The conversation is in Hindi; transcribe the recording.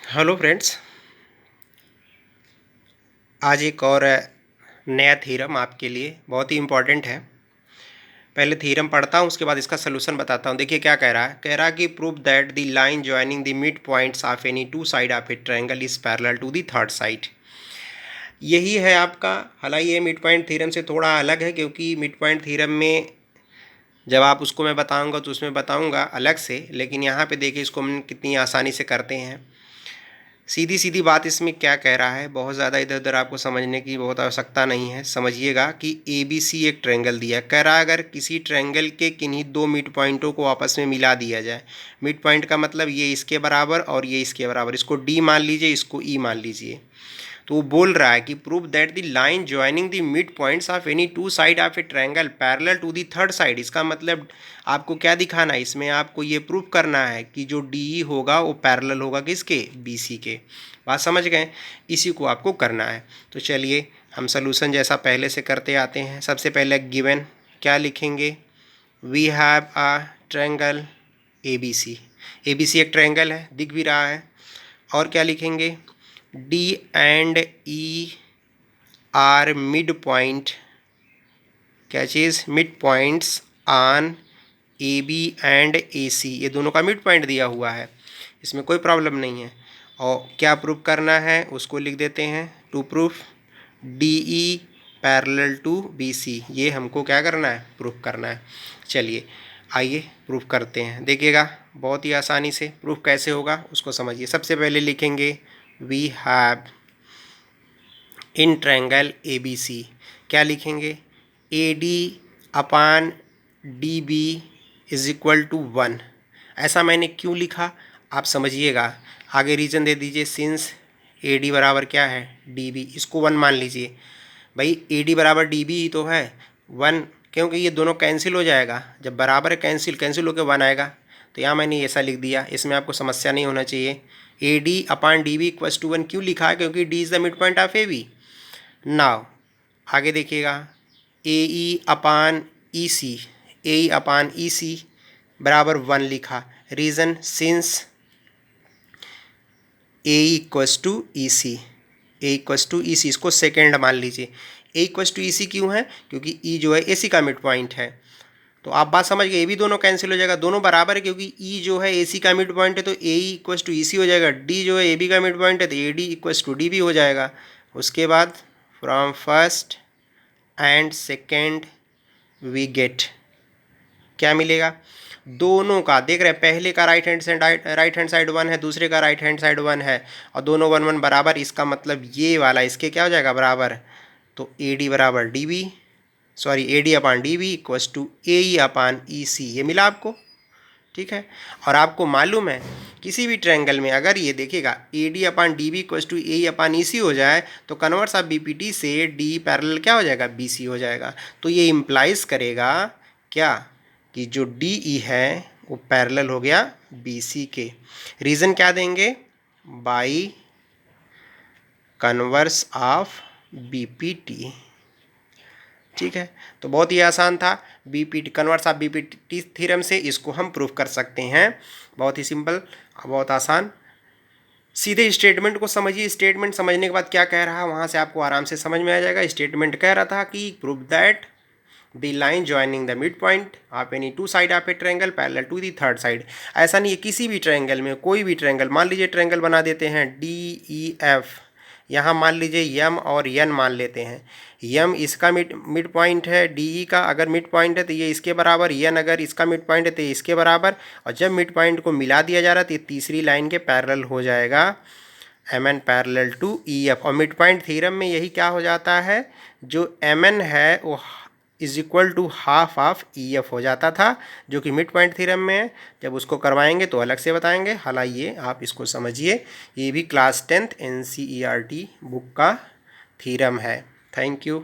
हेलो फ्रेंड्स, आज एक और नया थ्योरम आपके लिए बहुत ही इम्पोर्टेंट है। पहले थ्योरम पढ़ता हूँ, उसके बाद इसका सलूशन बताता हूँ। देखिए क्या कह रहा है। कह रहा है कि prove that the line joining the mid points of any two side of a triangle is parallel to the third side. यही है आपका। हालांकि ये मिड पॉइंट थ्योरम से थोड़ा अलग है, क्योंकि मिड पॉइंट थ्योरम में जब आप उसको मैं बताऊँगा तो उसमें बताऊँगा अलग से, लेकिन यहाँ पर देखिए इसको हम कितनी आसानी से करते हैं। सीधी सीधी बात इसमें क्या कह रहा है, बहुत ज़्यादा इधर उधर आपको समझने की बहुत आवश्यकता नहीं है। समझिएगा कि ए बी सी एक ट्रायंगल दिया है। कह रहा है अगर किसी ट्रायंगल के किन्हीं दो मिड पॉइंटों को आपस में मिला दिया जाए। मिड पॉइंट का मतलब ये इसके बराबर और ये इसके बराबर, इसको डी मान लीजिए, इसको ई मान लीजिए। तो वो बोल रहा है कि prove that the line joining the mid points of any two side of a triangle parallel to the third side. इसका मतलब आपको क्या दिखाना है, इसमें आपको ये प्रूव करना है कि जो डी होगा वो पैरेलल होगा किसके, बी सी के। बात समझ गए, इसी को आपको करना है। तो चलिए हम सलूशन जैसा पहले से करते आते हैं। सबसे पहले गिवन क्या लिखेंगे, we have a triangle A B C. A B C एक ट्रायंगल है, दिख भी रहा है। और क्या लिखेंगे, d and e are mid point, क्या चीज़, mid points on a b and a c. ये दोनों का मिड पॉइंट दिया हुआ है, इसमें कोई प्रॉब्लम नहीं है। और क्या प्रूफ करना है उसको लिख देते हैं, to proof D E parallel to B C. ये हमको क्या करना है, प्रूफ करना है। चलिए आइए प्रूफ करते हैं। देखिएगा बहुत ही आसानी से प्रूफ कैसे होगा उसको समझिए। सबसे पहले लिखेंगे we have in triangle A B C. क्या लिखेंगे, A D upon D B is equal to 1। ऐसा मैंने क्यों लिखा आप समझिएगा, आगे रीज़न दे दीजिए। सिंस ए डी बराबर क्या है, डी बी, इसको 1 मान लीजिए। भाई ए डी बराबर डी बी ही तो है 1, क्योंकि ये दोनों कैंसिल हो जाएगा। जब बराबर है कैंसिल होकर 1 आएगा। तो यहाँ मैंने ऐसा लिख दिया, इसमें आपको समस्या नहीं होना चाहिए। A D upon D B equals to 1 क्यों लिखा है, क्योंकि D is the mid point of A B. Now आगे देखिएगा, ए ई अपान ई सी, ए ई अपान ई सी बराबर 1 लिखा। Reason since a equals to e c, a equals to e c, इसको सेकेंड मान लीजिए। ए इक्वस टू ई सी क्यों है, क्योंकि ई जो है ए सी का मिड पॉइंट है। तो आप बात समझ गए, ये भी दोनों कैंसिल हो जाएगा, दोनों बराबर है, क्योंकि ई जो है ए सी का मिड पॉइंट है तो ए इक्वस टू ई सी हो जाएगा। डी जो है ए बी का मिड पॉइंट है तो ए D equals to D B हो जाएगा। उसके बाद from first and second we get, क्या मिलेगा, दोनों का देख रहे हैं, पहले का राइट हैंड साइड 1 है, दूसरे का राइट हैंड साइड 1 है, और दोनों 1 1 बराबर। इसका मतलब ये वाला इसके क्या हो जाएगा, बराबर। तो ए डी बराबर d b, sorry a D upon D b equals to a e upon e c. ये मिला आपको, ठीक है। और आपको मालूम है किसी भी ट्रायंगल में अगर ये देखिएगा a D upon D b equals to a e upon e c हो जाए तो converse of B P t से डी पैरेलल क्या हो जाएगा, बी सी हो जाएगा। तो ये इम्प्लाइज करेगा क्या, कि जो डी ई है वो पैरेलल हो गया बी सी के। रीज़न क्या देंगे, by converse of B P T, ठीक है। तो बहुत ही आसान था, B P T converse of B P T theorem से इसको हम प्रूफ कर सकते हैं। बहुत ही सिंपल, बहुत आसान। सीधे स्टेटमेंट को समझिए। स्टेटमेंट समझने के बाद क्या कह रहा है वहाँ से आपको आराम से समझ में आ जाएगा। स्टेटमेंट कह रहा था कि prove that the line joining the mid point of any two side of a triangle parallel to the third side. ऐसा नहीं है, किसी भी ट्रायंगल में, कोई भी ट्रायंगल, मान लीजिए ट्रायंगल बना देते हैं डी ई एफ, यहाँ मान लीजिए यम और यन मान लेते हैं। यम इसका मिड पॉइंट है, डी ई का अगर मिड पॉइंट है तो ये इसके बराबर, यन अगर इसका मिड पॉइंट है तो ये इसके बराबर। और जब मिड पॉइंट को मिला दिया जा रहा है तो ये तीसरी लाइन के पैरेलल हो जाएगा, M N parallel to E F. और मिड पॉइंट थ्योरम में यही क्या हो जाता है, जो एम एन है वो is equal to half of E F हो जाता था, जो कि मिड पॉइंट थ्योरम में है। जब उसको करवाएंगे तो अलग से बताएंगे। हालांकि ये आप इसको समझिए, ये भी क्लास 10th NCERT बुक का थ्योरम है। Thank you.